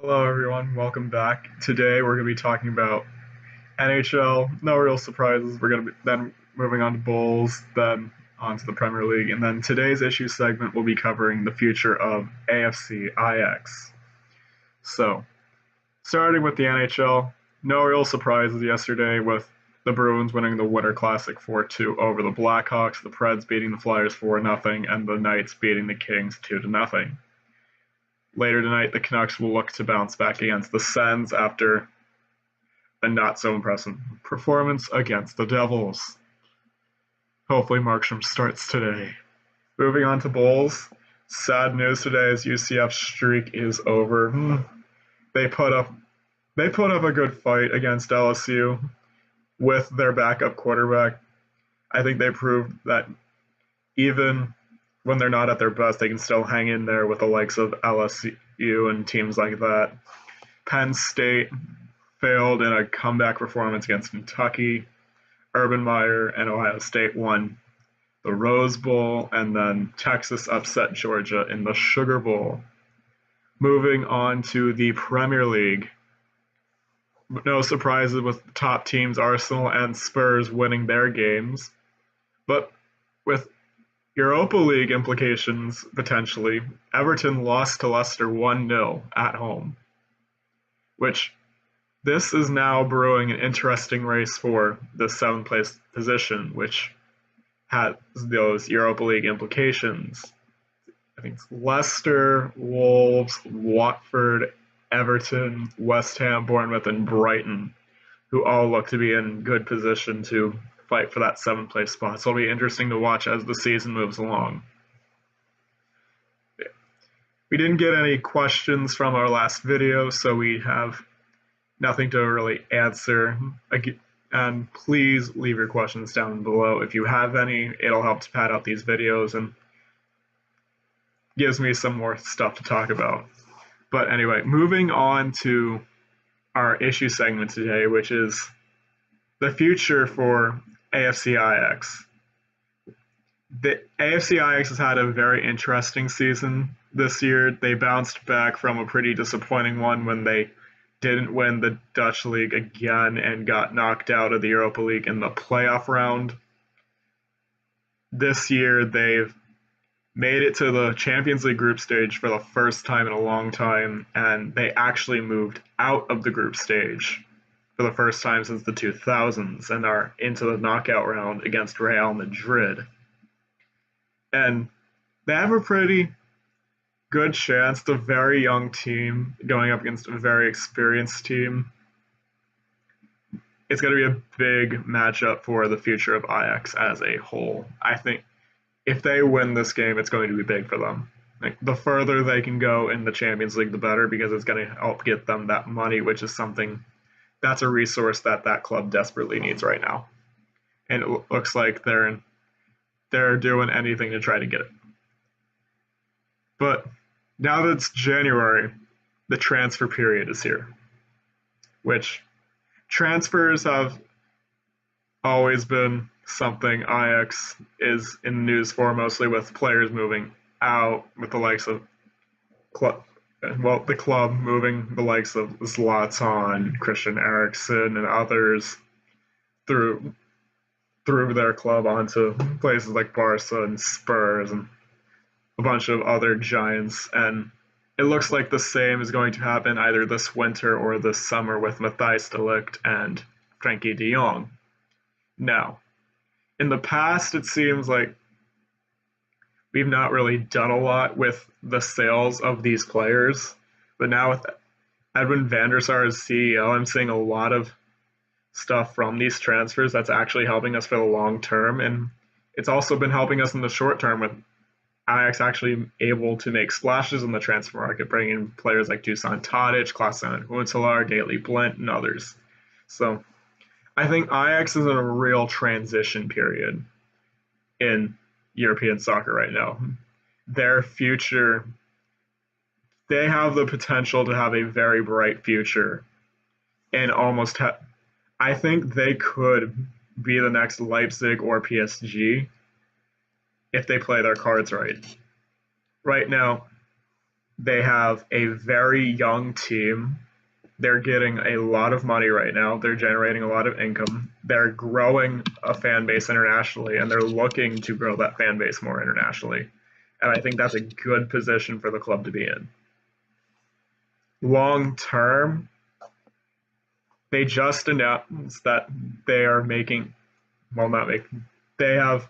Hello, everyone. Welcome back. Today we're going to be talking about NHL. No real surprises. We're going to be then moving on to Bulls, then on to the Premier League, and then today's issue segment will be covering the future of AFC Ajax. So, starting with the NHL, no real surprises yesterday with the Bruins winning the Winter Classic 4-2 over the Blackhawks, the Preds beating the Flyers 4-0, and the Knights beating the Kings 2-0. Later tonight, the Canucks will look to bounce back against the Sens after a not-so-impressive performance against the Devils. Hopefully Markstrom starts today. Moving on to Bulls. Sad news today as UCF's streak is over. They put up a good fight against LSU with their backup quarterback. I think they proved that even when they're not at their best, they can still hang in there with the likes of LSU and teams like that. Penn State failed in a comeback performance against Kentucky. Urban Meyer and Ohio State won the Rose Bowl, and then Texas upset Georgia in the Sugar Bowl. Moving on to the Premier League. No surprises with top teams Arsenal and Spurs winning their games, but with Europa League implications, potentially, Everton lost to Leicester 1-0 at home, which this is now brewing an interesting race for the seventh place position, which has those Europa League implications. I think it's Leicester, Wolves, Watford, Everton, West Ham, Bournemouth, and Brighton, who all look to be in good position to fight for that seventh place spot. So it'll be interesting to watch as the season moves along. We didn't get any questions from our last video, so we have nothing to really answer. And please leave your questions down below. If you have any, it'll help to pad out these videos and gives me some more stuff to talk about. But anyway, moving on to our issue segment today, which is the future for AFC Ajax. The AFC Ajax has had a very interesting season this year. They bounced back from a pretty disappointing one when they didn't win the Dutch League again and got knocked out of the Europa League in the playoff round. This year, they've made it to the Champions League group stage for the first time in a long time, and they actually moved out of the group stage for the first time since the 2000s and are into the knockout round against Real Madrid. And they have a pretty good chance. It's a very young team going up against a very experienced team. It's going to be a big matchup for the future of Ajax as a whole. I think if they win this game, it's going to be big for them. Like, the further they can go in the Champions League, the better, because it's going to help get them that money, which is something that's a resource that club desperately needs right now. And it looks like they're doing anything to try to get it. But now that it's January, the transfer period is here, which transfers have always been something Ajax is in the news for, mostly with players moving out, with the likes of the club moving the likes of Zlatan, Christian Eriksen, and others through their club onto places like Barca and Spurs and a bunch of other giants. And it looks like the same is going to happen either this winter or this summer with Matthijs de Ligt and Frenkie de Jong. Now, in the past, it seems like we've not really done a lot with the sales of these players, but now with Edwin van der Sar as CEO, I'm seeing a lot of stuff from these transfers that's actually helping us for the long term, and it's also been helping us in the short term with Ajax actually able to make splashes in the transfer market, bringing in players like Dusan Tadic, Klaas-Jan Huntelaar, Daley Blind, and others. So I think Ajax is in a real transition period in European soccer right now. Their future, they have the potential to have a very bright future and I think they could be the next Leipzig or PSG if they play their cards right. Right now, They have a very young team. They're getting a lot of money right now. They're generating a lot of income. They're growing a fan base internationally, and they're looking to grow that fan base more internationally. And I think that's a good position for the club to be in. Long term, they just announced that they are making, well, not making, they have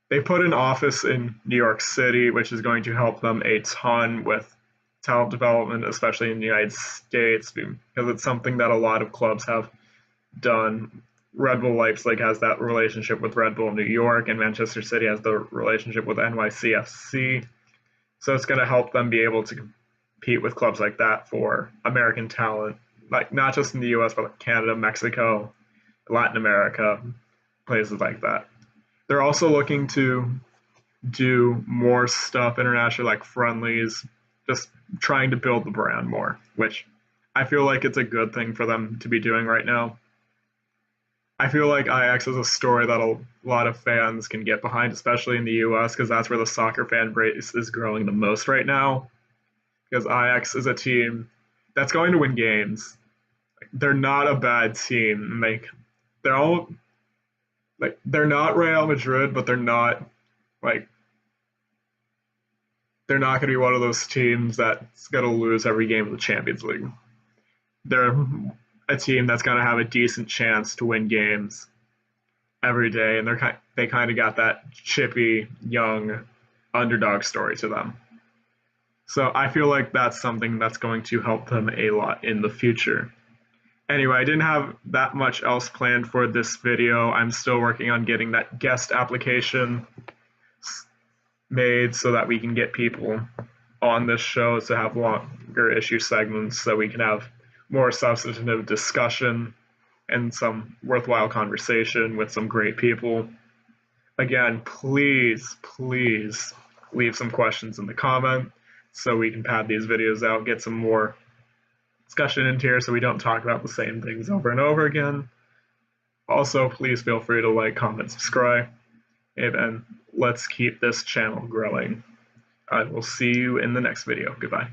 they put an office in New York City, which is going to help them a ton with talent development, especially in the United States, because it's something that a lot of clubs have done. Red Bull Leipzig has that relationship with Red Bull New York, and Manchester City has the relationship with NYCFC. So it's going to help them be able to compete with clubs like that for American talent, like not just in the US, but like Canada, Mexico, Latin America, places like that. They're also looking to do more stuff internationally, like friendlies, just trying to build the brand more, which I feel like it's a good thing for them to be doing right now. I feel like Ajax is a story that a lot of fans can get behind, especially in the US, because that's where the soccer fan base is growing the most right now. Because Ajax is a team that's going to win games. They're not a bad team. They're all they're not Real Madrid, but like they're not going to be one of those teams that's going to lose every game of the Champions League. They're a team that's going to have a decent chance to win games every day, and they kind of got that chippy young underdog story to them. So I feel like that's something that's going to help them a lot in the future. Anyway, I didn't have that much else planned for this video. I'm still working on getting that guest application made so that we can get people on this show to have longer issue segments so we can have more substantive discussion and some worthwhile conversation with some great people. Again, please leave some questions in the comment so we can pad these videos out, get some more discussion into here so we don't talk about the same things over and over again. Also, please feel free to like, comment, subscribe, and let's keep this channel growing. I will see you in the next video. Goodbye.